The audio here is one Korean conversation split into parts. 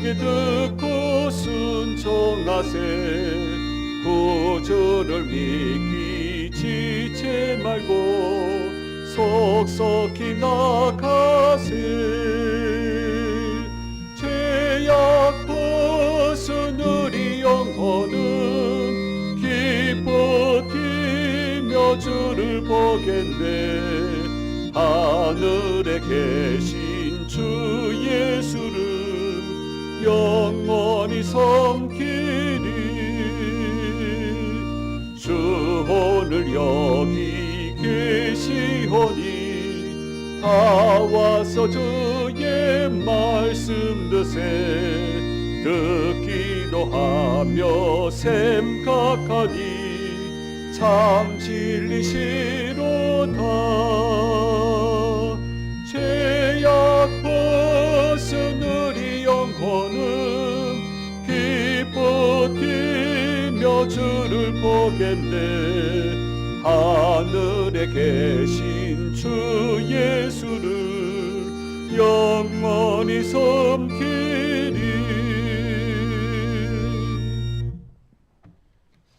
듣기 듣고 순종하세. 구주를 믿기 지체 말고 속속히 나가세. 죄악 벗은 우리 영혼은 기뻐 뛰며 주를 보겠네. 하늘에 계신 주 예수를 영원히 섬기리. 주 오늘 여기 계시오니 다 와서 주의 말씀 드세. 듣기도 하며 생각하니 참 진리시로다. 죄악 벗은 우리 영혼은 기뻐 뛰며 주를 보겠네. 하늘에 계신 주 예수를 영원히 섬기리.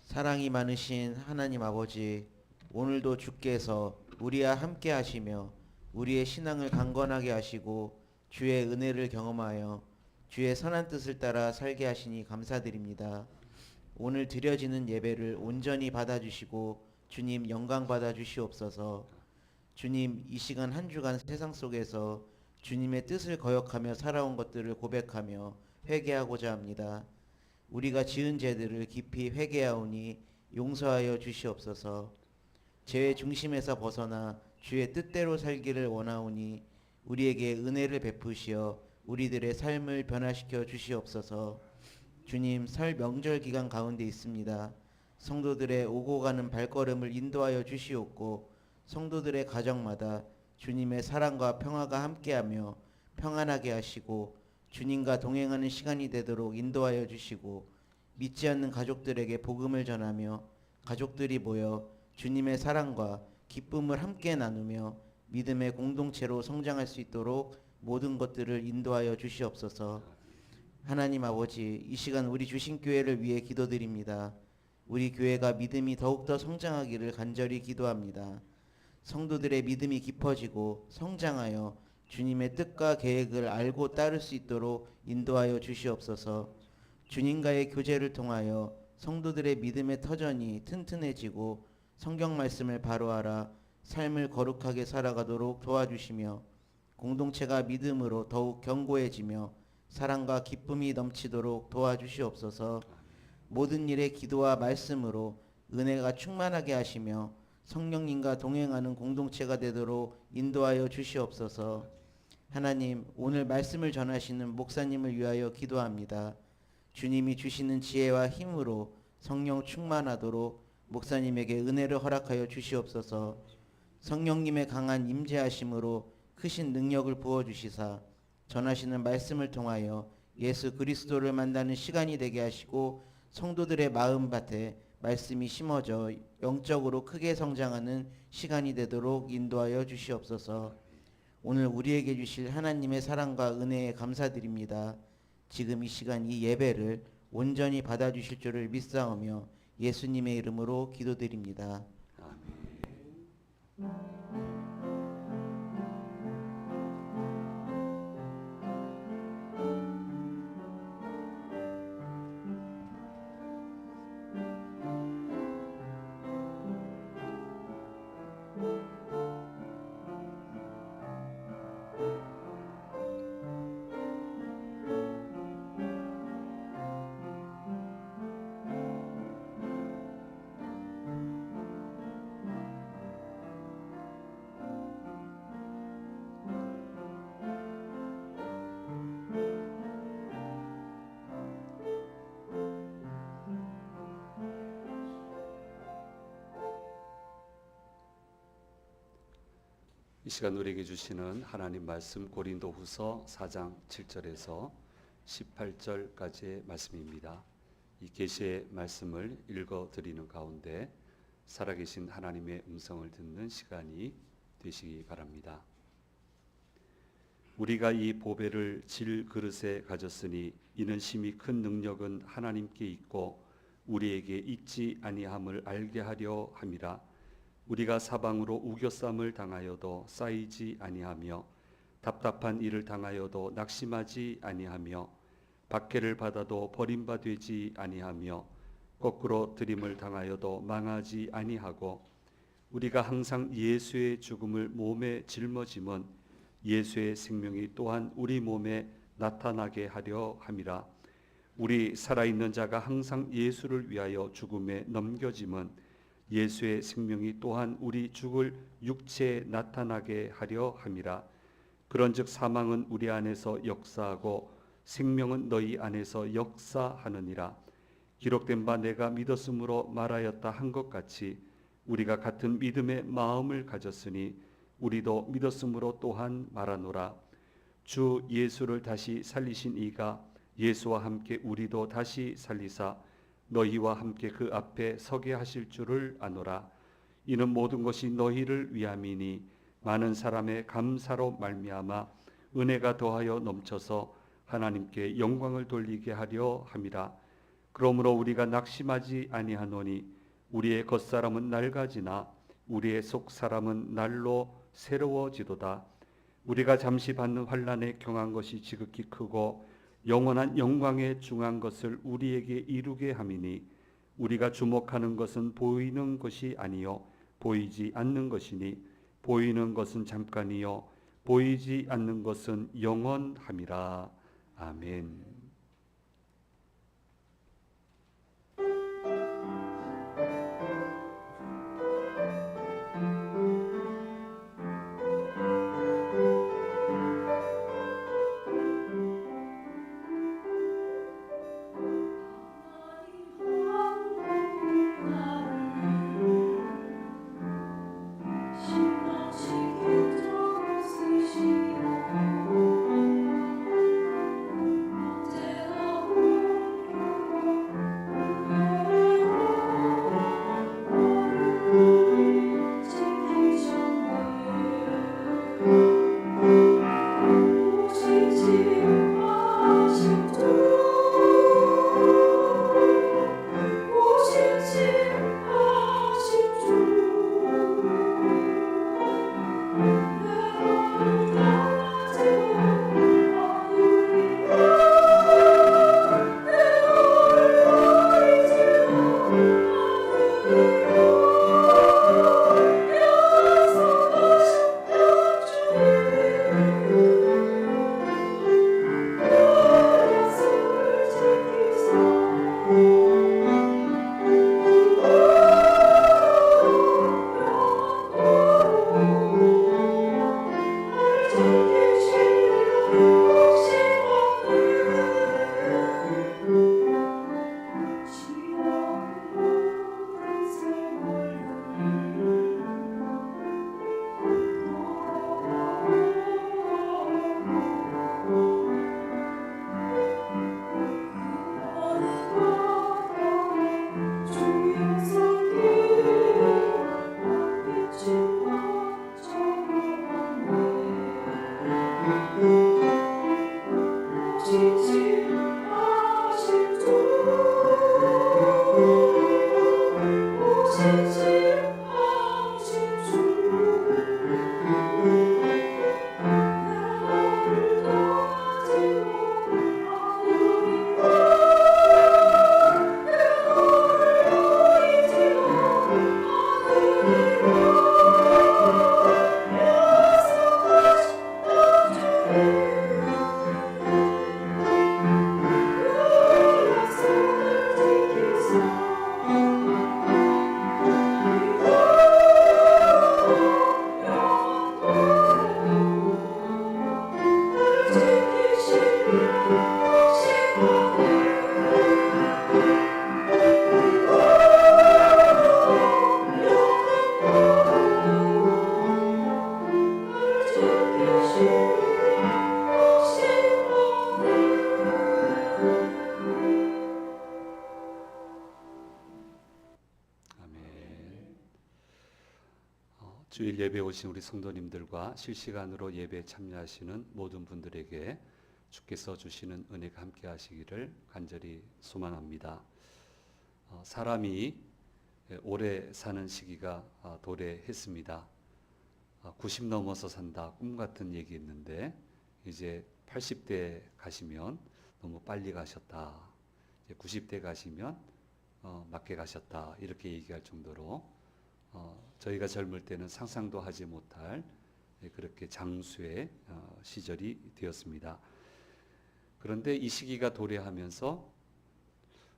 사랑이 많으신 하나님 아버지, 오늘도 주께서 우리와 함께 하시며 우리의 신앙을 강건하게 하시고 주의 은혜를 경험하여 주의 선한 뜻을 따라 살게 하시니 감사드립니다. 오늘 드려지는 예배를 온전히 받아주시고 주님 영광 받아주시옵소서. 주님, 이 시간 한 주간 세상 속에서 주님의 뜻을 거역하며 살아온 것들을 고백하며 회개하고자 합니다. 우리가 지은 죄들을 깊이 회개하오니 용서하여 주시옵소서. 죄의 중심에서 벗어나 주의 뜻대로 살기를 원하오니 우리에게 은혜를 베푸시어 우리들의 삶을 변화시켜 주시옵소서. 주님, 설 명절 기간 가운데 있습니다. 성도들의 오고 가는 발걸음을 인도하여 주시옵고 성도들의 가정마다 주님의 사랑과 평화가 함께하며 평안하게 하시고 주님과 동행하는 시간이 되도록 인도하여 주시고 믿지 않는 가족들에게 복음을 전하며 가족들이 모여 주님의 사랑과 기쁨을 함께 나누며 믿음의 공동체로 성장할 수 있도록 모든 것들을 인도하여 주시옵소서. 하나님 아버지, 이 시간 우리 주신교회를 위해 기도드립니다. 우리 교회가 믿음이 더욱더 성장하기를 간절히 기도합니다. 성도들의 믿음이 깊어지고 성장하여 주님의 뜻과 계획을 알고 따를 수 있도록 인도하여 주시옵소서. 주님과의 교제를 통하여 성도들의 믿음의 터전이 튼튼해지고 성경 말씀을 바로 알아 삶을 거룩하게 살아가도록 도와주시며 공동체가 믿음으로 더욱 견고해지며 사랑과 기쁨이 넘치도록 도와주시옵소서. 모든 일에 기도와 말씀으로 은혜가 충만하게 하시며 성령님과 동행하는 공동체가 되도록 인도하여 주시옵소서. 하나님, 오늘 말씀을 전하시는 목사님을 위하여 기도합니다. 주님이 주시는 지혜와 힘으로 성령 충만하도록 목사님에게 은혜를 허락하여 주시옵소서. 성령님의 강한 임재하심으로 크신 능력을 부어주시사 전하시는 말씀을 통하여 예수 그리스도를 만나는 시간이 되게 하시고 성도들의 마음밭에 말씀이 심어져 영적으로 크게 성장하는 시간이 되도록 인도하여 주시옵소서. 오늘 우리에게 주실 하나님의 사랑과 은혜에 감사드립니다. 지금 이 시간 이 예배를 온전히 받아주실 줄을 믿사오며 예수님의 이름으로 기도드립니다. 아멘. 이 시간 우리에게 주시는 하나님 말씀 고린도후서 4장 7절에서 18절까지의 말씀입니다. 이 계시의 말씀을 읽어 드리는 가운데 살아계신 하나님의 음성을 듣는 시간이 되시기 바랍니다. 우리가 이 보배를 질 그릇에 가졌으니 이는 심히 큰 능력은 하나님께 있고 우리에게 있지 아니함을 알게 하려 함이라. 우리가 사방으로 우겨쌈을 당하여도 쌓이지 아니하며 답답한 일을 당하여도 낙심하지 아니하며 박해를 받아도 버림받지 아니하며 거꾸로 들임을 당하여도 망하지 아니하고 우리가 항상 예수의 죽음을 몸에 짊어짐은 예수의 생명이 또한 우리 몸에 나타나게 하려 함이라. 우리 살아있는 자가 항상 예수를 위하여 죽음에 넘겨짐은 예수의 생명이 또한 우리 죽을 육체에 나타나게 하려 함이라. 그런즉 사망은 우리 안에서 역사하고 생명은 너희 안에서 역사하느니라. 기록된 바 내가 믿었으므로 말하였다 한 것 같이 우리가 같은 믿음의 마음을 가졌으니 우리도 믿었으므로 또한 말하노라. 주 예수를 다시 살리신 이가 예수와 함께 우리도 다시 살리사 너희와 함께 그 앞에 서게 하실 줄을 아노라. 이는 모든 것이 너희를 위함이니 많은 사람의 감사로 말미암아 은혜가 더하여 넘쳐서 하나님께 영광을 돌리게 하려 함이라. 그러므로 우리가 낙심하지 아니하노니 우리의 겉사람은 낡아지나 우리의 속사람은 날로 새로워지도다. 우리가 잠시 받는 환난에 경한 것이 지극히 크고 영원한 영광에 중한 것을 우리에게 이루게 함이니 우리가 주목하는 것은 보이는 것이 아니요 보이지 않는 것이니 보이는 것은 잠깐이요 보이지 않는 것은 영원함이라. 아멘. 주일 예배 오신 우리 성도님들과 실시간으로 예배에 참여하시는 모든 분들에게 주께서 주시는 은혜가 함께 하시기를 간절히 소망합니다. 사람이 오래 사는 시기가 도래했습니다. 90 넘어서 산다 꿈 같은 얘기했는데 이제 80대 가시면 너무 빨리 가셨다. 이제 90대 가시면 맞게 가셨다. 이렇게 얘기할 정도로 저희가 젊을 때는 상상도 하지 못할 그렇게 장수의 시절이 되었습니다. 그런데 이 시기가 도래하면서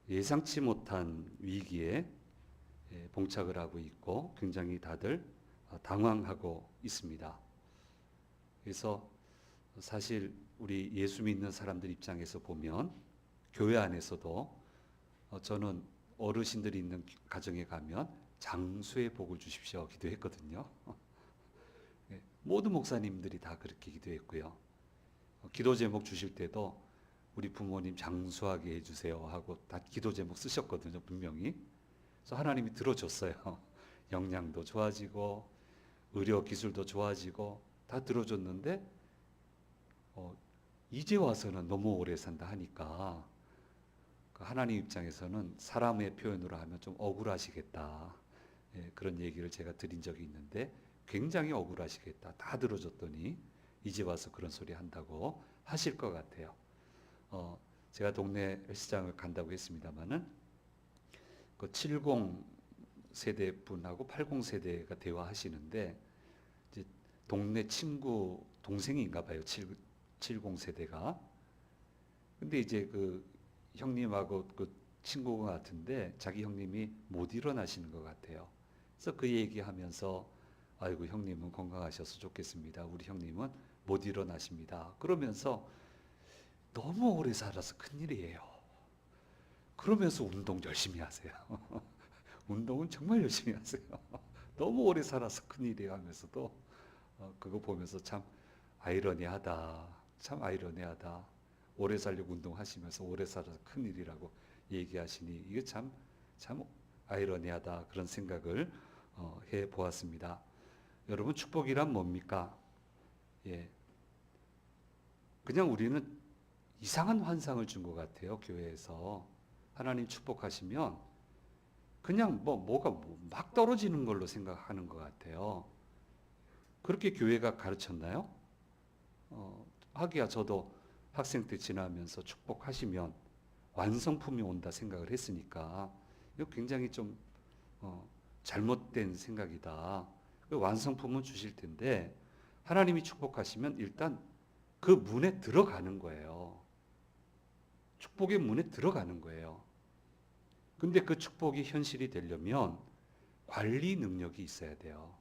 예상치 못한 위기에 봉착을 하고 있고 굉장히 다들 당황하고 있습니다. 그래서 사실 우리 예수 믿는 사람들 입장에서 보면 교회 안에서도 저는 어르신들이 있는 가정에 가면 장수의 복을 주십시오 기도했거든요. 모든 목사님들이 다 그렇게 기도했고요. 기도 제목 주실 때도 우리 부모님 장수하게 해주세요 하고 다 기도 제목 쓰셨거든요, 분명히. 그래서 하나님이 들어줬어요. 영양도 좋아지고 의료 기술도 좋아지고 다 들어줬는데 이제 와서는 너무 오래 산다 하니까 하나님 입장에서는 사람의 표현으로 하면 좀 억울하시겠다. 그런 얘기를 제가 드린 적이 있는데 굉장히 억울하시겠다. 다 들어줬더니 이제 와서 그런 소리 한다고 하실 것 같아요. 제가 동네 헬스장을 간다고 했습니다마는 그 70 세대 분하고 80 세대가 대화하시는데 이제 동네 친구 동생인가 봐요. 70 세대가. 근데 이제 그 형님하고 그 친구가 같은데 자기 형님이 못 일어나시는 것 같아요. 그래서 그 얘기하면서 아이고 형님은 건강하셔서 좋겠습니다. 우리 형님은 못 일어나십니다. 그러면서 너무 오래 살아서 큰일이에요. 그러면서 운동 열심히 하세요. 운동은 정말 열심히 하세요. 너무 오래 살아서 큰일이에요 하면서도 그거 보면서 참 아이러니하다. 참 아이러니하다. 오래 살려고 운동하시면서 오래 살아서 큰일이라고 얘기하시니 이게 참 아이러니하다. 그런 생각을 해보았습니다. 여러분 축복이란 뭡니까? 그냥 우리는 이상한 환상을 준 것 같아요. 교회에서 하나님 축복하시면 그냥 뭐가 막 떨어지는 걸로 생각하는 것 같아요. 그렇게 교회가 가르쳤나요? 하기야 저도 학생 때 지나면서 축복하시면 완성품이 온다 생각을 했으니까 이거 굉장히 좀 잘못된 생각이다. 완성품은 주실 텐데 하나님이 축복하시면 일단 그 문에 들어가는 거예요. 축복의 문에 들어가는 거예요. 근데 그 축복이 현실이 되려면 관리 능력이 있어야 돼요.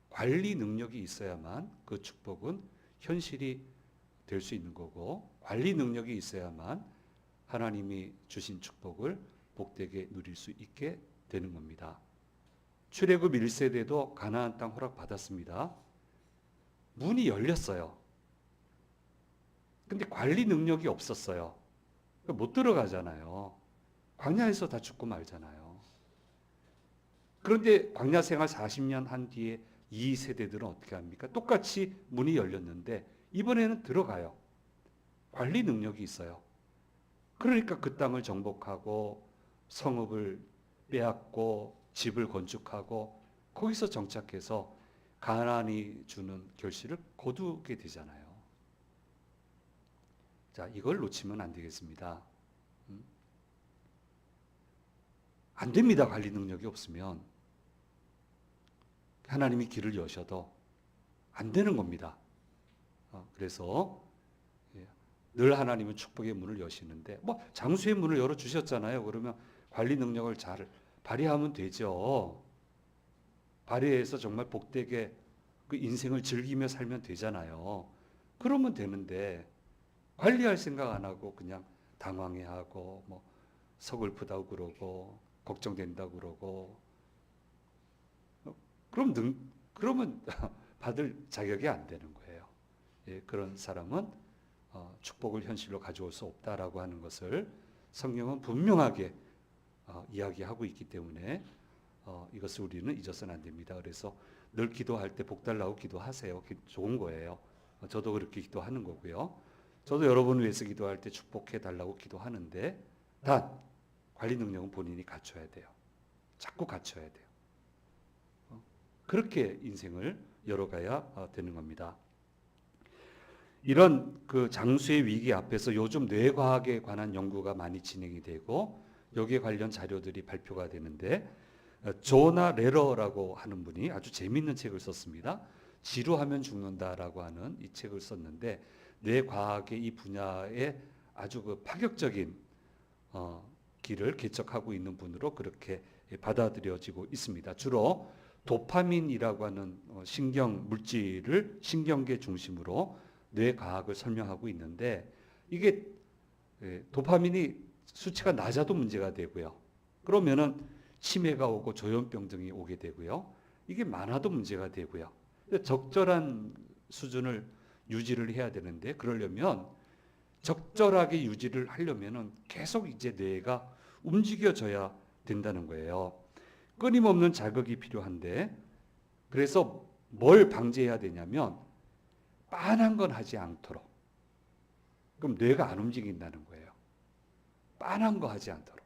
관리 능력이 있어야만 그 축복은 현실이 될 수 있는 거고 관리 능력이 있어야만 하나님이 주신 축복을 복되게 누릴 수 있게 되는 겁니다. 출애굽 1세대도 가나안 땅 허락 받았습니다. 문이 열렸어요. 근데 관리 능력이 없었어요. 못 들어가잖아요. 광야에서 다 죽고 말잖아요. 그런데 광야 생활 40년 한 뒤에 이 세대들은 어떻게 합니까? 똑같이 문이 열렸는데 이번에는 들어가요. 관리 능력이 있어요. 그러니까 그 땅을 정복하고 성읍을 빼앗고 집을 건축하고 거기서 정착해서 가나안이 주는 결실을 거두게 되잖아요. 자, 이걸 놓치면 안 되겠습니다. 안 됩니다. 관리 능력이 없으면. 하나님이 길을 여셔도 안 되는 겁니다. 그래서 늘 하나님은 축복의 문을 여시는데 장수의 문을 열어주셨잖아요. 그러면 관리 능력을 잘 발휘하면 되죠. 발휘해서 정말 복되게 그 인생을 즐기며 살면 되잖아요. 그러면 되는데 관리할 생각 안 하고 그냥 당황해하고 서글프다고 그러고 걱정된다고 그러고 그러면 받을 자격이 안 되는 거예요. 그런 사람은 축복을 현실로 가져올 수 없다라고 하는 것을 성경은 분명하게 이야기하고 있기 때문에 이것을 우리는 잊어서는 안 됩니다. 그래서 늘 기도할 때 복 달라고 기도하세요. 좋은 거예요. 저도 그렇게 기도하는 거고요. 저도 여러분을 위해서 기도할 때 축복해 달라고 기도하는데 단 관리 능력은 본인이 갖춰야 돼요. 자꾸 갖춰야 돼요. 그렇게 인생을 열어가야 되는 겁니다. 이런 그 장수의 위기 앞에서 요즘 뇌과학에 관한 연구가 많이 진행이 되고 여기에 관련 자료들이 발표가 되는데 조나 레러라고 하는 분이 아주 재미있는 책을 썼습니다. 지루하면 죽는다라고 하는 이 책을 썼는데 뇌과학의 이 분야에 아주 그 파격적인 길을 개척하고 있는 분으로 그렇게 받아들여지고 있습니다. 주로 도파민이라고 하는 신경 물질을 신경계 중심으로 뇌과학을 설명하고 있는데 이게 도파민이 수치가 낮아도 문제가 되고요. 그러면은 치매가 오고 조현병 등이 오게 되고요. 이게 많아도 문제가 되고요. 적절한 수준을 유지를 해야 되는데 그러려면 적절하게 유지를 하려면은 계속 이제 뇌가 움직여져야 된다는 거예요. 끊임없는 자극이 필요한데 그래서 뭘 방지해야 되냐면 빤한 건 하지 않도록. 그럼 뇌가 안 움직인다는 거예요. 빤한 거 하지 않도록.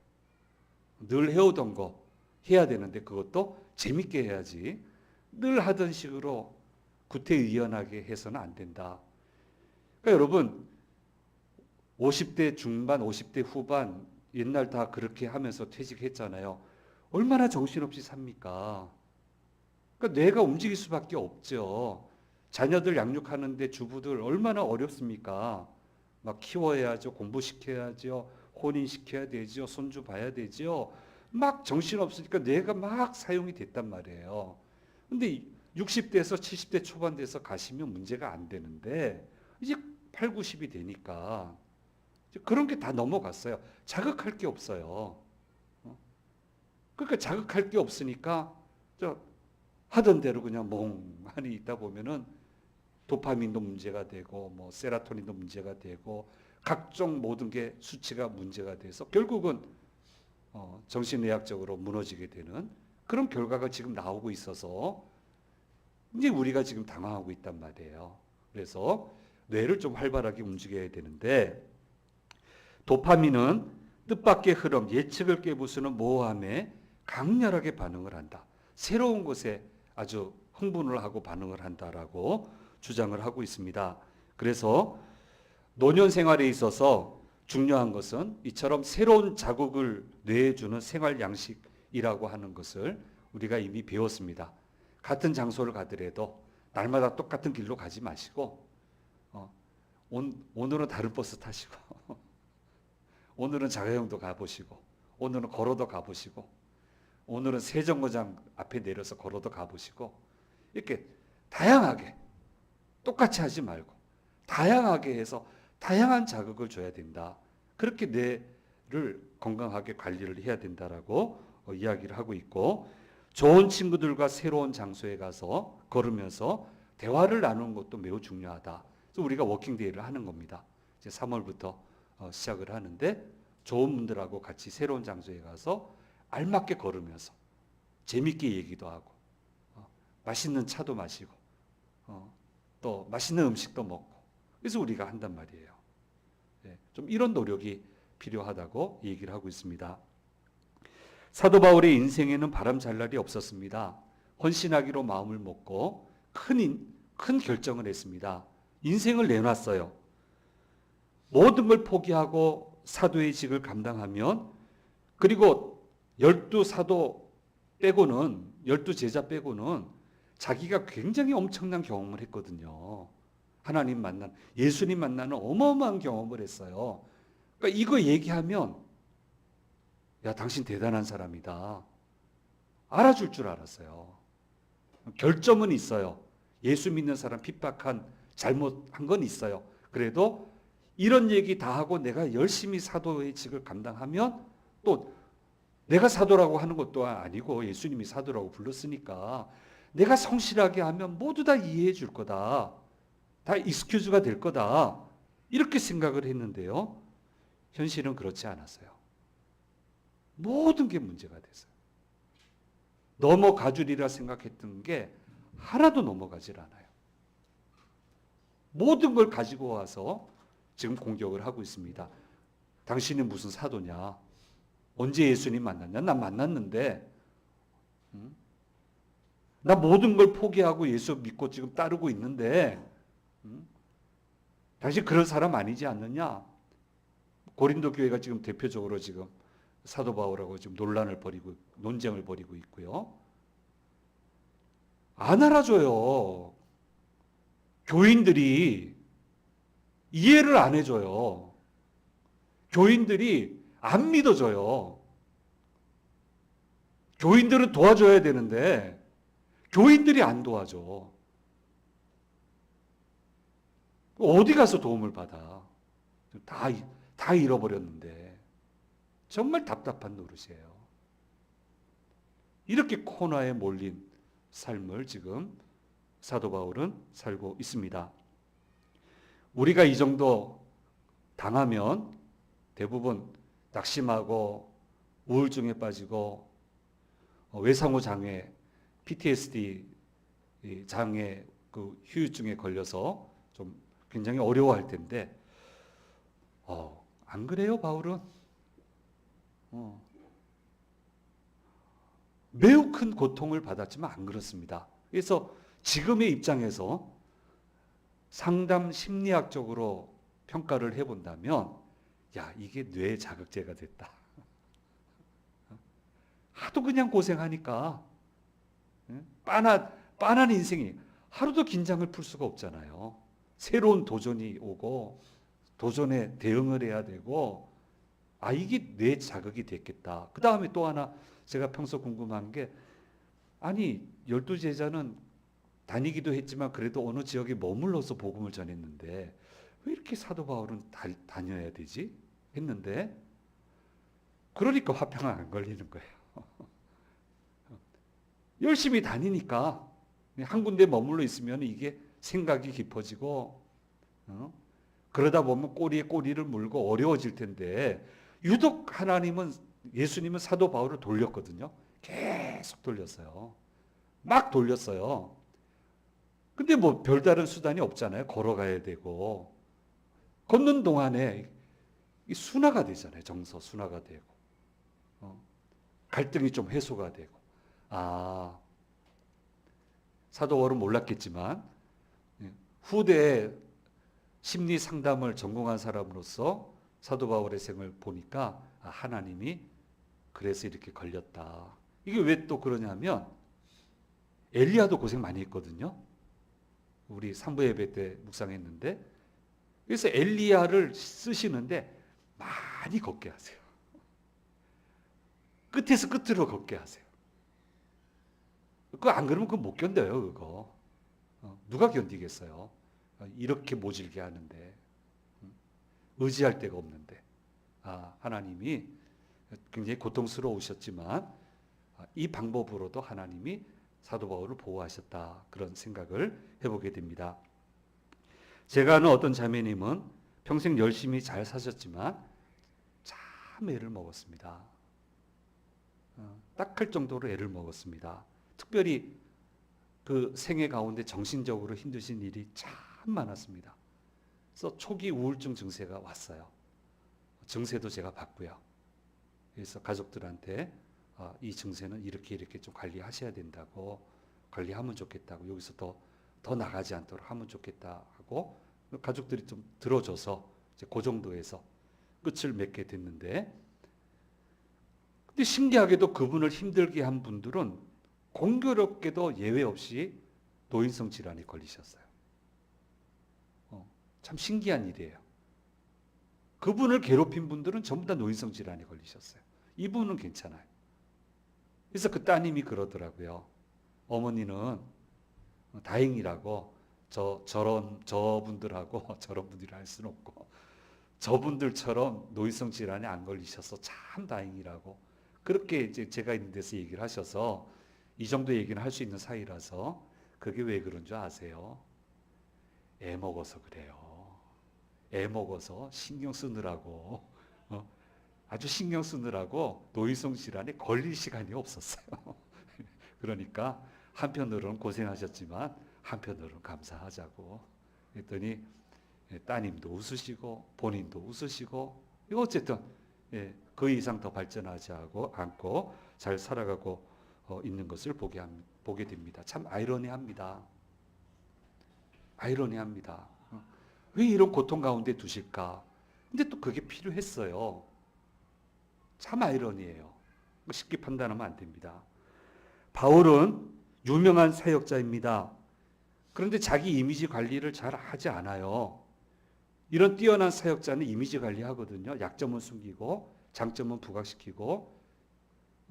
늘 해오던 거 해야 되는데 그것도 재밌게 해야지. 늘 하던 식으로 구태의연하게 해서는 안 된다. 그러니까 여러분 50대 중반, 50대 후반 옛날 다 그렇게 하면서 퇴직했잖아요. 얼마나 정신없이 삽니까? 그러니까 뇌가 움직일 수밖에 없죠. 자녀들 양육하는데 주부들 얼마나 어렵습니까? 막 키워야죠. 공부시켜야죠. 혼인시켜야 되죠. 손주 봐야 되죠. 막 정신없으니까 뇌가 막 사용이 됐단 말이에요. 근데 60대에서 70대 초반 돼서 가시면 문제가 안 되는데 이제 8, 90이 되니까 그런 게 다 넘어갔어요. 자극할 게 없어요. 그러니까 자극할 게 없으니까 하던 대로 그냥 멍하니 있다 보면은 도파민도 문제가 되고 뭐 세라토닌도 문제가 되고 각종 모든 게 수치가 문제가 돼서 결국은 정신의학적으로 무너지게 되는 그런 결과가 지금 나오고 있어서 이제 우리가 지금 당황하고 있단 말이에요. 그래서 뇌를 좀 활발하게 움직여야 되는데 도파민은 뜻밖의 흐름, 예측을 깨부수는 모호함에 강렬하게 반응을 한다. 새로운 것에 아주 흥분을 하고 반응을 한다라고 주장을 하고 있습니다. 그래서 노년 생활에 있어서 중요한 것은 이처럼 새로운 자극을 뇌에 주는 생활 양식이라고 하는 것을 우리가 이미 배웠습니다. 같은 장소를 가더라도 날마다 똑같은 길로 가지 마시고 오늘은 다른 버스 타시고 오늘은 자가용도 가보시고 오늘은 걸어도 가보시고 오늘은 세정거장 앞에 내려서 걸어도 가보시고 이렇게 다양하게 똑같이 하지 말고 다양하게 해서 다양한 자극을 줘야 된다. 그렇게 뇌를 건강하게 관리를 해야 된다라고 이야기를 하고 있고 좋은 친구들과 새로운 장소에 가서 걸으면서 대화를 나누는 것도 매우 중요하다. 그래서 우리가 워킹데이를 하는 겁니다. 이제 3월부터 시작을 하는데 좋은 분들하고 같이 새로운 장소에 가서 알맞게 걸으면서 재밌게 얘기도 하고 맛있는 차도 마시고 또 맛있는 음식도 먹고 그래서 우리가 한단 말이에요. 좀 이런 노력이 필요하다고 얘기를 하고 있습니다. 사도 바울의 인생에는 바람 잘 날이 없었습니다. 헌신하기로 마음을 먹고 큰 결정을 했습니다. 인생을 내놨어요. 모든 걸 포기하고 사도의 직을 감당하면 그리고 12사도 빼고는 12제자 빼고는 자기가 굉장히 엄청난 경험을 했거든요. 하나님 만난 예수님 만나는 어마어마한 경험을 했어요. 그러니까 이거 얘기하면 야 당신 대단한 사람이다. 알아줄 줄 알았어요. 결점은 있어요. 예수 믿는 사람 핍박한 잘못한 건 있어요. 그래도 이런 얘기 다 하고 내가 열심히 사도의 직을 감당하면 또 내가 사도라고 하는 것도 아니고 예수님이 사도라고 불렀으니까 내가 성실하게 하면 모두 다 이해해 줄 거다. 다 익스큐즈가 될 거다. 이렇게 생각을 했는데요. 현실은 그렇지 않았어요. 모든 게 문제가 됐어요. 넘어가주리라 생각했던 게 하나도 넘어가질 않아요. 모든 걸 가지고 와서 지금 공격을 하고 있습니다. 당신이 무슨 사도냐? 언제 예수님 만났냐? 나 만났는데, 나 모든 걸 포기하고 예수 믿고 지금 따르고 있는데, 당신 그런 사람 아니지 않느냐? 고린도 교회가 지금 대표적으로 지금 사도 바울하고 지금 논쟁을 벌이고 있고요. 안 알아줘요. 교인들이 이해를 안 해줘요. 교인들이 안 믿어줘요. 교인들은 도와줘야 되는데 교인들이 안 도와줘. 어디 가서 도움을 받아? 다 잃어버렸는데 정말 답답한 노릇이에요. 이렇게 코너에 몰린 삶을 지금 사도 바울은 살고 있습니다. 우리가 이 정도 당하면 대부분 낙심하고 우울증에 빠지고 외상후 장애, PTSD 장애 그 후유증에 걸려서 좀 굉장히 어려워할 텐데 안 그래요, 바울은? 매우 큰 고통을 받았지만 안 그렇습니다. 그래서 지금의 입장에서 상담 심리학적으로 평가를 해본다면 야, 이게 뇌 자극제가 됐다. 하도 그냥 고생하니까 빤한 인생이 하루도 긴장을 풀 수가 없잖아요. 새로운 도전이 오고 도전에 대응을 해야 되고 이게 뇌 자극이 됐겠다. 그 다음에 또 하나 제가 평소 궁금한 게 아니 12제자는 다니기도 했지만 그래도 어느 지역에 머물러서 복음을 전했는데 왜 이렇게 사도 바울은 다녀야 되지? 했는데 그러니까 화평 안 걸리는 거예요. 열심히 다니니까 한 군데 머물러 있으면 이게 생각이 깊어지고 그러다 보면 꼬리에 꼬리를 물고 어려워질 텐데 유독 예수님은 사도 바울을 돌렸거든요. 계속 돌렸어요. 막 돌렸어요. 근데 뭐 별다른 수단이 없잖아요. 걸어가야 되고 걷는 동안에 이 순화가 되잖아요. 정서 순화가 되고 갈등이 좀 해소가 되고 사도 바울은 몰랐겠지만 후대에 심리 상담을 전공한 사람으로서 사도 바울의 생을 보니까 하나님이 그래서 이렇게 걸렸다. 이게 왜 또 그러냐면 엘리야도 고생 많이 했거든요. 우리 3부 예배 때 묵상했는데 그래서 엘리야를 쓰시는데 많이 걷게 하세요. 끝에서 끝으로 걷게 하세요. 그거 안 그러면 그거 못 견뎌요. 그거 누가 견디겠어요. 이렇게 모질게 하는데 의지할 데가 없는데 하나님이 굉장히 고통스러우셨지만 이 방법으로도 하나님이 사도 바울을 보호하셨다. 그런 생각을 해보게 됩니다. 제가 아는 어떤 자매님은 평생 열심히 잘 사셨지만 참 애를 먹었습니다. 딱할 정도로 애를 먹었습니다. 특별히 그 생애 가운데 정신적으로 힘드신 일이 참 많았습니다. 그래서 초기 우울증 증세가 왔어요. 증세도 제가 봤고요. 그래서 가족들한테 이 증세는 이렇게 좀 관리하셔야 된다고 관리하면 좋겠다고 여기서 더 나가지 않도록 하면 좋겠다 하고 가족들이 좀 들어줘서 이제 그 정도에서 끝을 맺게 됐는데 근데 신기하게도 그분을 힘들게 한 분들은 공교롭게도 예외 없이 노인성 질환에 걸리셨어요. 참 신기한 일이에요. 그분을 괴롭힌 분들은 전부 다 노인성 질환에 걸리셨어요. 이분은 괜찮아요. 그래서 그 따님이 그러더라고요. 어머니는 다행이라고 저분들하고 저런 분들이 할 수는 없고 저분들처럼 노인성 질환에 안 걸리셔서 참 다행이라고 그렇게 이제 제가 있는 데서 얘기를 하셔서 이 정도 얘기는 할 수 있는 사이라서 그게 왜 그런 줄 아세요? 애 먹어서 그래요. 애 먹어서 신경 쓰느라고 아주 신경 쓰느라고 노인성 질환에 걸릴 시간이 없었어요. 그러니까 한편으로는 고생하셨지만 한편으로는 감사하자고 그랬더니 따님도 웃으시고 본인도 웃으시고 이거 어쨌든 그 이상 더 발전하지 않고 잘 살아가고 있는 것을 보게 됩니다. 참 아이러니합니다. 아이러니합니다. 왜 이런 고통 가운데 두실까? 근데 또 그게 필요했어요. 참 아이러니해요. 쉽게 판단하면 안 됩니다. 바울은 유명한 사역자입니다. 그런데 자기 이미지 관리를 잘 하지 않아요. 이런 뛰어난 사역자는 이미지 관리하거든요. 약점은 숨기고 장점은 부각시키고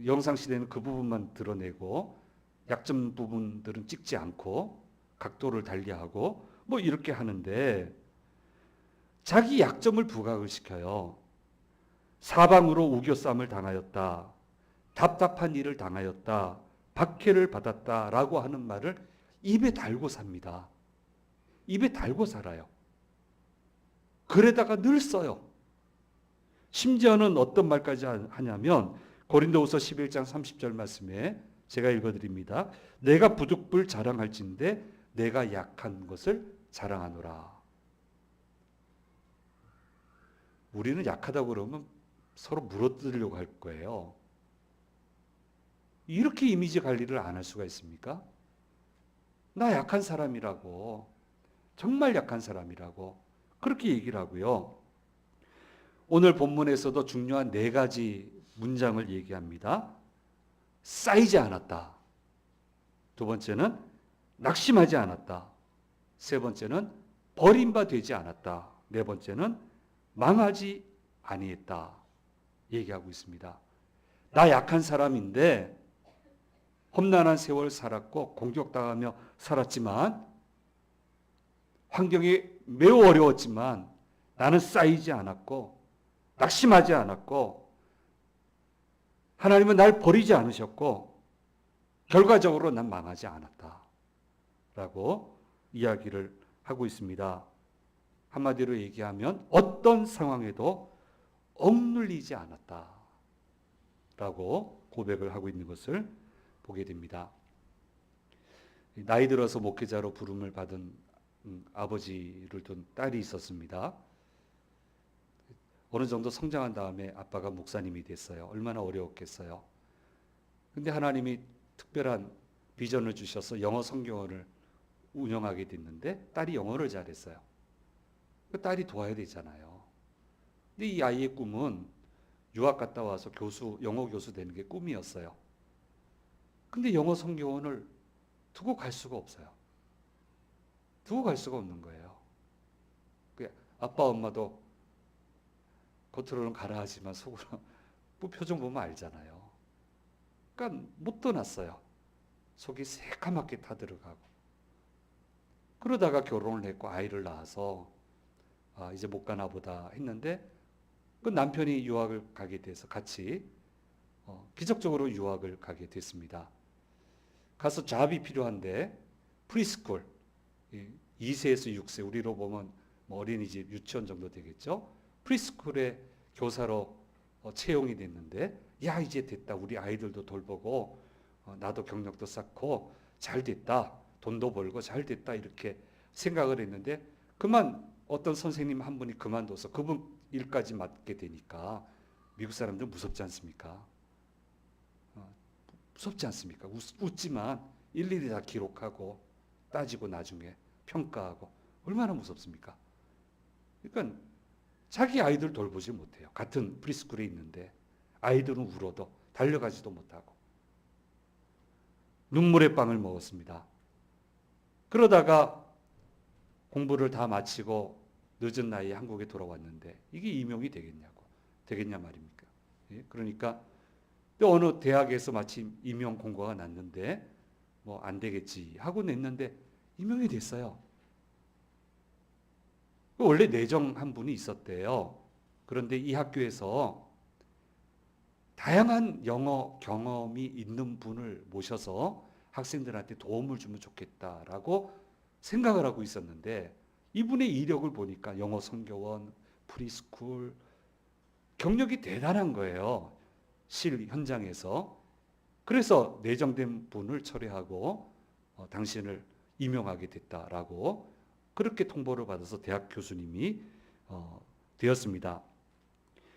영상시대는 그 부분만 드러내고 약점 부분들은 찍지 않고 각도를 달리하고 뭐 이렇게 하는데 자기 약점을 부각을 시켜요. 사방으로 우겨쌈을 당하였다. 답답한 일을 당하였다. 박해를 받았다라고 하는 말을 입에 달고 삽니다. 입에 달고 살아요. 글에다가 늘 써요. 심지어는 어떤 말까지 하냐면 고린도후서 11장 30절 말씀에 제가 읽어드립니다. 내가 부득불 자랑할진대 내가 약한 것을 자랑하노라. 우리는 약하다고 그러면 서로 물어뜯으려고 할 거예요. 이렇게 이미지 관리를 안 할 수가 있습니까? 나 약한 사람이라고, 정말 약한 사람이라고 그렇게 얘기를 하고요. 오늘 본문에서도 중요한 4가지 문장을 얘기합니다. 쌓이지 않았다. 두 번째는 낙심하지 않았다. 세 번째는 버림받지 않았다. 네 번째는 망하지 아니했다. 얘기하고 있습니다. 나 약한 사람인데 험난한 세월 살았고 공격당하며 살았지만 환경이 매우 어려웠지만 나는 쌓이지 않았고 낙심하지 않았고 하나님은 날 버리지 않으셨고 결과적으로 난 망하지 않았다 라고 이야기를 하고 있습니다. 한마디로 얘기하면 어떤 상황에도 억눌리지 않았다 라고 고백을 하고 있는 것을 보게 됩니다. 나이 들어서 목회자로 부름을 받은 아버지를 둔 딸이 있었습니다. 어느 정도 성장한 다음에 아빠가 목사님이 됐어요. 얼마나 어려웠겠어요. 근데 하나님이 특별한 비전을 주셔서 영어 성경원을 운영하게 됐는데 딸이 영어를 잘했어요. 그 딸이 도와야 되잖아요. 근데 이 아이의 꿈은 유학 갔다 와서 영어 교수 되는 게 꿈이었어요. 근데 영어 성경원을 두고 갈 수가 없어요. 두고 갈 수가 없는 거예요. 아빠 엄마도 겉으로는 가라 하지만 속으로 표정 보면 알잖아요. 그러니까 못 떠났어요. 속이 새까맣게 타들어가고. 그러다가 결혼을 했고 아이를 낳아서 이제 못 가나 보다 했는데 그 남편이 유학을 가게 돼서 같이 기적적으로 유학을 가게 됐습니다. 가서 잡이 필요한데 프리스쿨 2세에서 6세 우리로 보면 어린이집 유치원 정도 되겠죠. 프리스쿨의 교사로 채용이 됐는데 야 이제 됐다. 우리 아이들도 돌보고 나도 경력도 쌓고 잘 됐다. 돈도 벌고 잘 됐다. 이렇게 생각을 했는데 그만 어떤 선생님 한 분이 그만둬서 그분 일까지 맡게 되니까 미국 사람들 무섭지 않습니까? 무섭지 않습니까? 웃지만 일일이 다 기록하고 따지고 나중에 평가하고 얼마나 무섭습니까? 그러니까 자기 아이들 돌보지 못해요. 같은 프리스쿨에 있는데 아이들은 울어도 달려가지도 못하고 눈물의 빵을 먹었습니다. 그러다가 공부를 다 마치고 늦은 나이에 한국에 돌아왔는데 이게 임용이 되겠냐 말입니까? 예? 그러니까 또 어느 대학에서 마침 임용 공고가 났는데 뭐 안 되겠지 하고 냈는데 임용이 됐어요. 원래 내정 한 분이 있었대요. 그런데 이 학교에서 다양한 영어 경험이 있는 분을 모셔서 학생들한테 도움을 주면 좋겠다라고 생각을 하고 있었는데 이분의 이력을 보니까 영어 성교원, 프리스쿨 경력이 대단한 거예요. 실 현장에서. 그래서 내정된 분을 철회하고 당신을 임용하게 됐다라고 그렇게 통보를 받아서 대학 교수님이 되었습니다.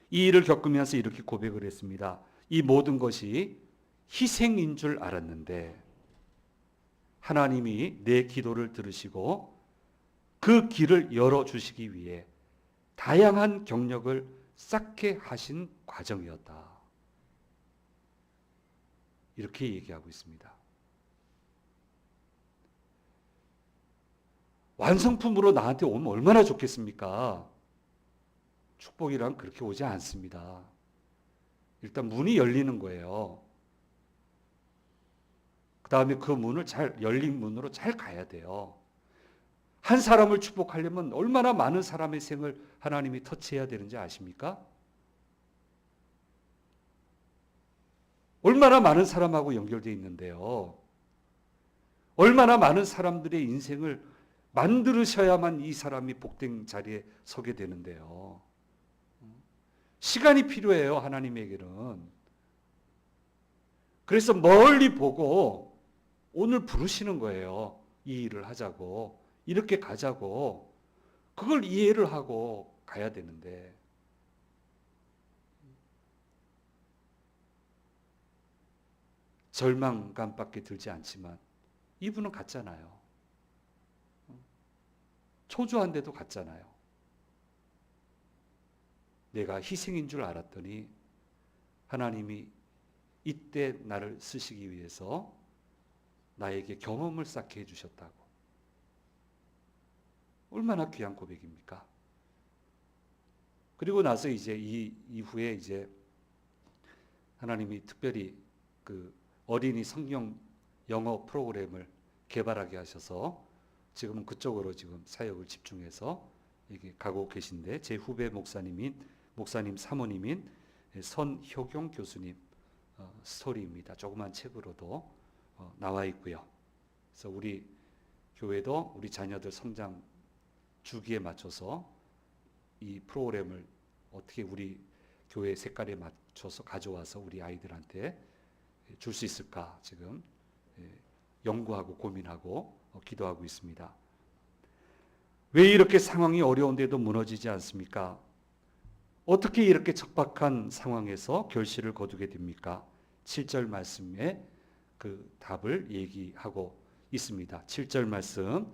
이 일을 겪으면서 이렇게 고백을 했습니다. 이 모든 것이 희생인 줄 알았는데 하나님이 내 기도를 들으시고 그 길을 열어주시기 위해 다양한 경력을 쌓게 하신 과정이었다. 이렇게 얘기하고 있습니다. 완성품으로 나한테 오면 얼마나 좋겠습니까? 축복이란 그렇게 오지 않습니다. 일단 문이 열리는 거예요. 그 다음에 그 문을 열린 문으로 잘 가야 돼요. 한 사람을 축복하려면 얼마나 많은 사람의 생을 하나님이 터치해야 되는지 아십니까? 얼마나 많은 사람하고 연결되어 있는데요. 얼마나 많은 사람들의 인생을 만들으셔야만 이 사람이 복된 자리에 서게 되는데요. 시간이 필요해요, 하나님에게는. 그래서 멀리 보고 오늘 부르시는 거예요. 이 일을 하자고. 이렇게 가자고. 그걸 이해를 하고 가야 되는데. 절망감밖에 들지 않지만 이분은 갔잖아요. 초조한데도 갔잖아요. 내가 희생인 줄 알았더니 하나님이 이때 나를 쓰시기 위해서 나에게 경험을 쌓게 해주셨다고. 얼마나 귀한 고백입니까? 그리고 나서 이제 이 이후에 이제 하나님이 특별히 그 어린이 성경 영어 프로그램을 개발하게 하셔서 지금은 그쪽으로 지금 사역을 집중해서 이게 가고 계신데, 제 후배 목사님 사모님인 선효경 교수님 스토리입니다. 조그만 책으로도 나와 있고요. 그래서 우리 교회도 우리 자녀들 성장 주기에 맞춰서 이 프로그램을 어떻게 우리 교회 색깔에 맞춰서 가져와서 우리 아이들한테 줄 수 있을까 지금 연구하고 고민하고 기도하고 있습니다. 왜 이렇게 상황이 어려운데도 무너지지 않습니까? 어떻게 이렇게 척박한 상황에서 결실을 거두게 됩니까? 7절 말씀에 그 답을 얘기하고 있습니다. 7절 말씀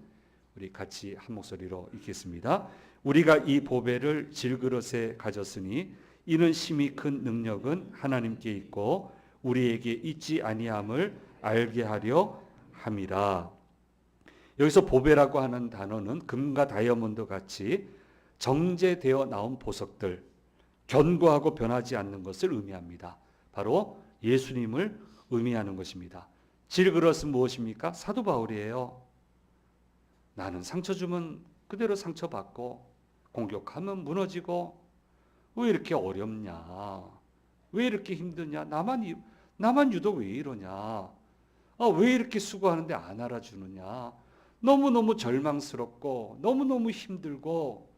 우리 같이 한 목소리로 읽겠습니다. 우리가 이 보배를 질그릇에 가졌으니 이는 심히 큰 능력은 하나님께 있고 우리에게 있지 아니함을 알게 하려 함이라. 여기서 보배라고 하는 단어는 금과 다이아몬드 같이 정제되어 나온 보석들, 견고하고 변하지 않는 것을 의미합니다. 바로 예수님을 의미하는 것입니다. 질그릇은 무엇입니까? 사도 바울이에요. 나는 상처 주면 그대로 상처받고 공격하면 무너지고 왜 이렇게 어렵냐? 왜 이렇게 힘드냐? 나만 유독 왜 이러냐? 왜 이렇게 수고하는데 안 알아주느냐? 너무너무 절망스럽고 너무너무 힘들고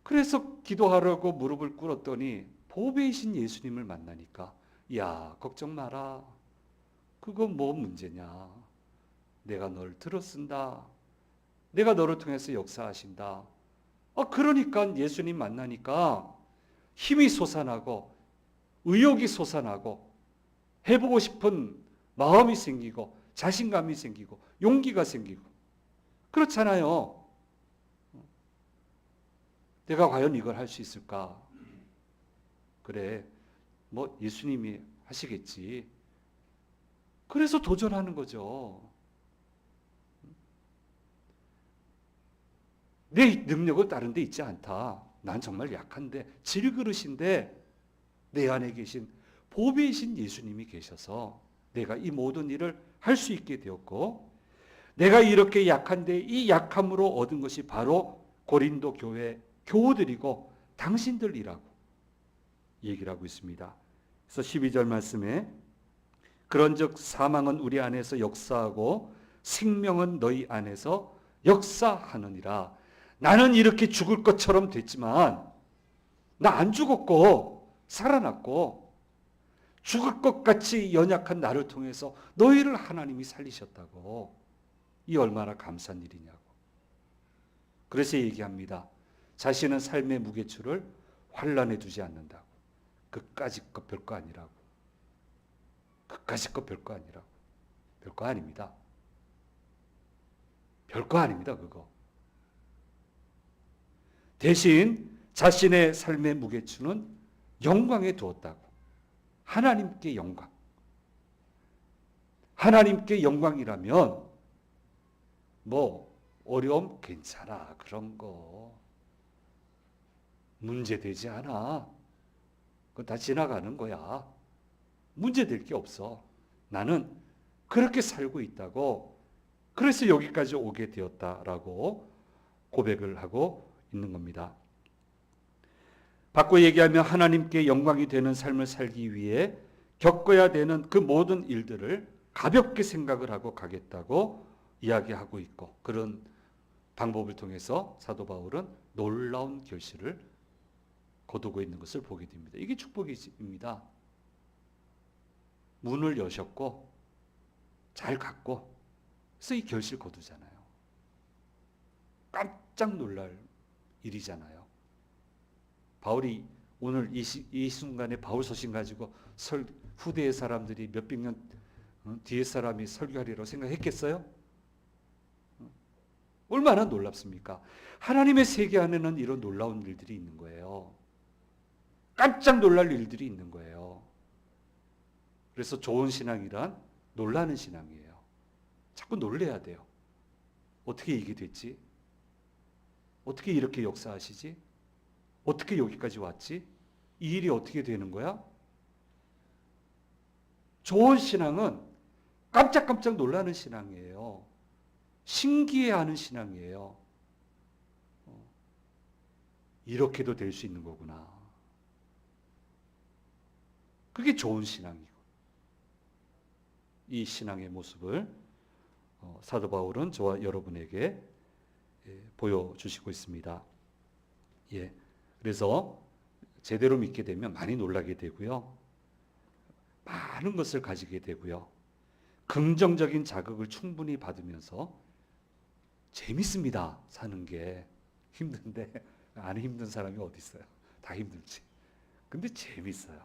그래서 기도하려고 무릎을 꿇었더니 보배이신 예수님을 만나니까 야, 걱정 마라. 그거 뭐 문제냐? 내가 널 들어쓴다. 내가 너를 통해서 역사하신다. 그러니까 예수님 만나니까 힘이 솟아나고 의욕이 솟아나고 해보고 싶은 마음이 생기고 자신감이 생기고 용기가 생기고 그렇잖아요. 내가 과연 이걸 할 수 있을까? 그래, 뭐 예수님이 하시겠지. 그래서 도전하는 거죠. 내 능력은 다른 데 있지 않다. 난 정말 약한데 질그릇인데 내 안에 계신 보배이신 예수님이 계셔서 내가 이 모든 일을 할 수 있게 되었고, 내가 이렇게 약한데 이 약함으로 얻은 것이 바로 고린도 교회 교우들이고 당신들이라고 얘기를 하고 있습니다. 그래서 12절 말씀에 그런즉 사망은 우리 안에서 역사하고 생명은 너희 안에서 역사하느니라. 나는 이렇게 죽을 것처럼 됐지만 나 안 죽었고 살아났고 죽을 것 같이 연약한 나를 통해서 너희를 하나님이 살리셨다고. 이 얼마나 감사한 일이냐고. 그래서 얘기합니다. 자신은 삶의 무게추를 환란에 두지 않는다고. 그까짓 것 별거 아니라고. 그까짓 것 별거 아니라고. 별거 아닙니다. 별거 아닙니다, 그거. 대신 자신의 삶의 무게추는 영광에 두었다고. 하나님께 영광. 하나님께 영광이라면 뭐 어려움 괜찮아. 그런 거 문제되지 않아. 그건 다 지나가는 거야. 문제될 게 없어. 나는 그렇게 살고 있다고. 그래서 여기까지 오게 되었다라고 고백을 하고 있는 겁니다. 바꿔 얘기하면 하나님께 영광이 되는 삶을 살기 위해 겪어야 되는 그 모든 일들을 가볍게 생각을 하고 가겠다고 이야기하고 있고, 그런 방법을 통해서 사도 바울은 놀라운 결실을 거두고 있는 것을 보게 됩니다. 이게 축복입니다. 문을 여셨고 잘 갔고, 그래서 이 결실 거두잖아요. 깜짝 놀랄 일이잖아요. 바울이 오늘 이 순간에 바울 서신 가지고 후대의 사람들이 몇백 년 뒤에 사람이 설교하리라고 생각했겠어요? 얼마나 놀랍습니까? 하나님의 세계 안에는 이런 놀라운 일들이 있는 거예요. 깜짝 놀랄 일들이 있는 거예요. 그래서 좋은 신앙이란 놀라는 신앙이에요. 자꾸 놀래야 돼요. 어떻게 이게 됐지? 어떻게 이렇게 역사하시지? 어떻게 여기까지 왔지? 이 일이 어떻게 되는 거야? 좋은 신앙은 깜짝깜짝 놀라는 신앙이에요. 신기해하는 신앙이에요. 이렇게도 될 수 있는 거구나. 그게 좋은 신앙이고, 이 신앙의 모습을 사도 바울은 저와 여러분에게 보여주시고 있습니다. 예, 그래서 제대로 믿게 되면 많이 놀라게 되고요. 많은 것을 가지게 되고요. 긍정적인 자극을 충분히 받으면서 재밌습니다. 사는 게 힘든데 안 힘든 사람이 어디 있어요? 다 힘들지. 근데 재밌어요.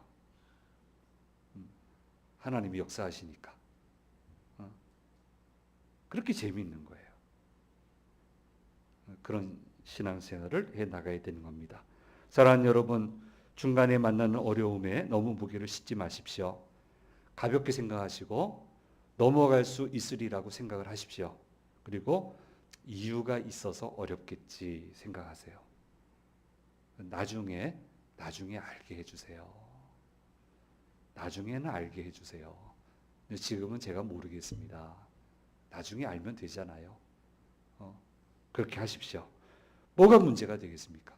하나님이 역사하시니까. 그렇게 재미있는 거예요. 그런 신앙생활을 해 나가야 되는 겁니다. 사랑하는 여러분, 중간에 만나는 어려움에 너무 무게를 싣지 마십시오. 가볍게 생각하시고 넘어갈 수 있으리라고 생각을 하십시오. 그리고 이유가 있어서 어렵겠지 생각하세요. 나중에 알게 해주세요. 나중에는 알게 해주세요. 근데 지금은 제가 모르겠습니다. 나중에 알면 되잖아요. 그렇게 하십시오. 뭐가 문제가 되겠습니까?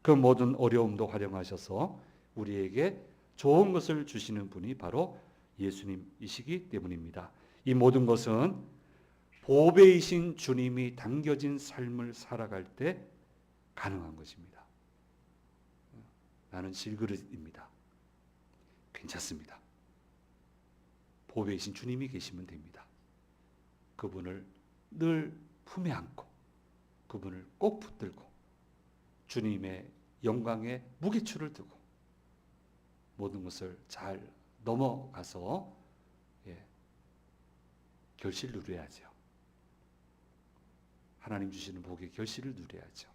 그 모든 어려움도 활용하셔서 우리에게 좋은 것을 주시는 분이 바로 예수님이시기 때문입니다. 이 모든 것은 보배이신 주님이 담겨진 삶을 살아갈 때 가능한 것입니다. 나는 질그릇입니다. 괜찮습니다. 보배이신 주님이 계시면 됩니다. 그분을 늘 품에 안고 그분을 꼭 붙들고 주님의 영광의 무게추를 두고 모든 것을 잘 넘어가서 결실 누려야죠. 하나님 주시는 복의 결실을 누려야죠.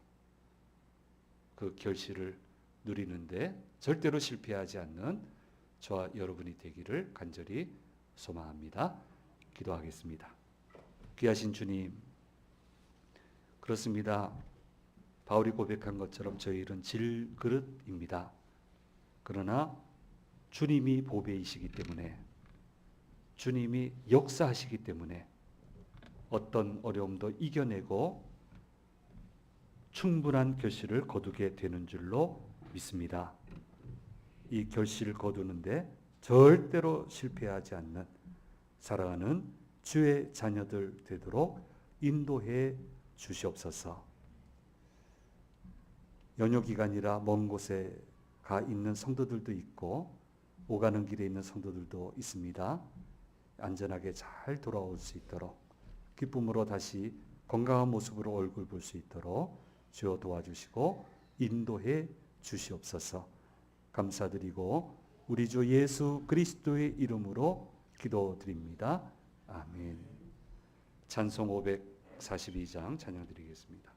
그 결실을 누리는데 절대로 실패하지 않는 저와 여러분이 되기를 간절히 소망합니다. 기도하겠습니다. 귀하신 주님, 그렇습니다. 바울이 고백한 것처럼 저희는 질그릇입니다. 그러나 주님이 보배이시기 때문에, 주님이 역사하시기 때문에 어떤 어려움도 이겨내고 충분한 결실을 거두게 되는 줄로 믿습니다. 이 결실을 거두는데 절대로 실패하지 않는 사랑하는 주의 자녀들 되도록 인도해 주시옵소서. 연휴 기간이라 먼 곳에 가 있는 성도들도 있고 오가는 길에 있는 성도들도 있습니다. 안전하게 잘 돌아올 수 있도록 기쁨으로 다시 건강한 모습으로 얼굴 볼 수 있도록 주여 도와주시고 인도해 주시옵소서. 감사드리고 우리 주 예수 그리스도의 이름으로 기도드립니다. 아멘. 찬송 542장 찬양 드리겠습니다.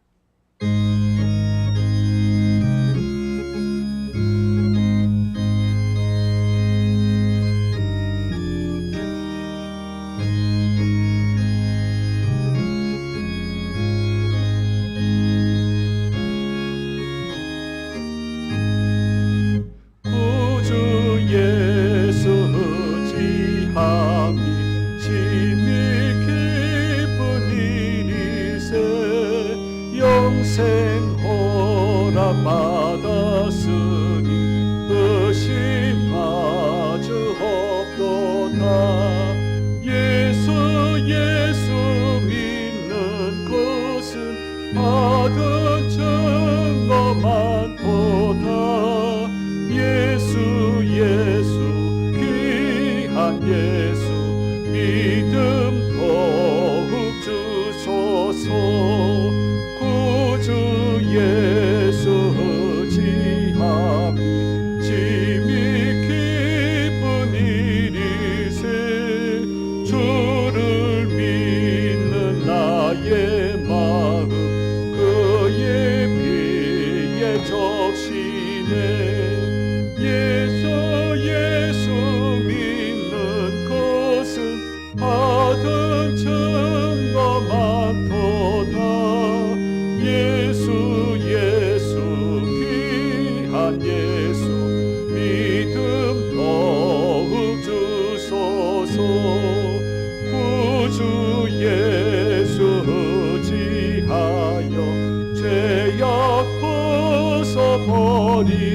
구주 예수 의지함이 심히 기쁜 일이세 영생 허락 받았으니 의심하주 없도다 예수 믿는 것은 받은 증거 많도다 예수 귀한 예수 믿음 더욱 주소서 구주 예수 의지함이 심히 기쁜 일이세 주를 믿는 나의 마음 그의 피에 적시네 예수 믿는 것은 받은 증거 많도다 예수 귀한 예수